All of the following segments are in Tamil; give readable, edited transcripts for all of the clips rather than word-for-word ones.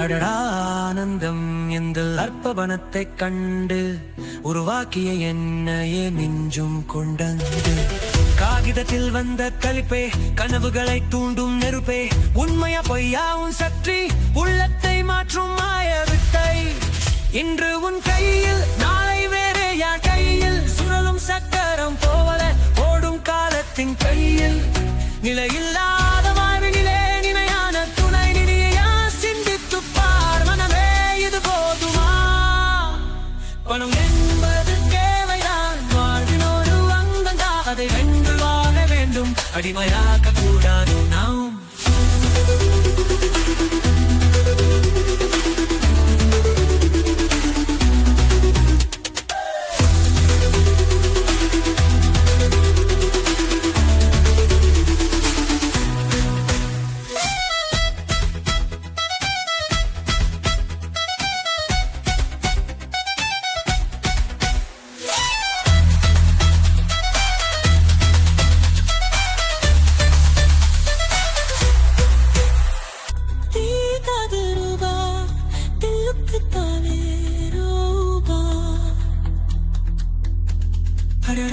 அடடா ஆனந்தம் எந்த அற்பவனத்தை கண்டு உருவாக்கிய என்னையே நெஞ்சும் கொண்டது. காகிதத்தில் வந்த கலிப்பே, கனவுகளை தூண்டும் நெருப்பே, உண்மையா பொய்யா உன் சற்றி உள்ளத்தை மாற்றும் மாய வித்தை. இன்று உன் கையில் நாளை வேறே யார் கையில், சுழலும் சக்கரம் போல ஓடும் காலத்தின் கையில். நிலையில்லாத வாழ்வினிலே நினையான துணை நினையா சிந்தித்து பார் மனமே, இது போதுமா? பணம் என்பது தேவைதான், வாழ்வினோடு அங்கந்தான், அதை வென்று வாழ வேண்டும், அடிமையாக்க கூடாது நாம்.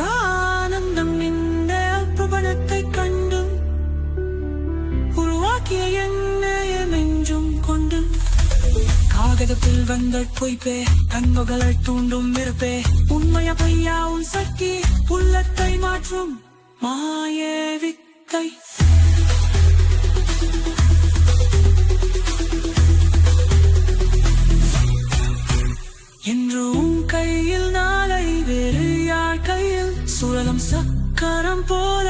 ஆனந்தம் இந்த பிரபலத்தை கண்டு உருவாக்கிய என்னைய நெஞ்சும் கொண்டு. காகிதத்தில் வந்த பொய்ப்பே, கண்களை தூண்டும் நெருப்பே, உண்மையா பொய்யா உன் சக்தி உள்ளத்தை மாற்றும் மாய வித்தை. இன்று உன் கையில் நாளை வேறு யார் கையில், சுழலும் சக்கரம் போல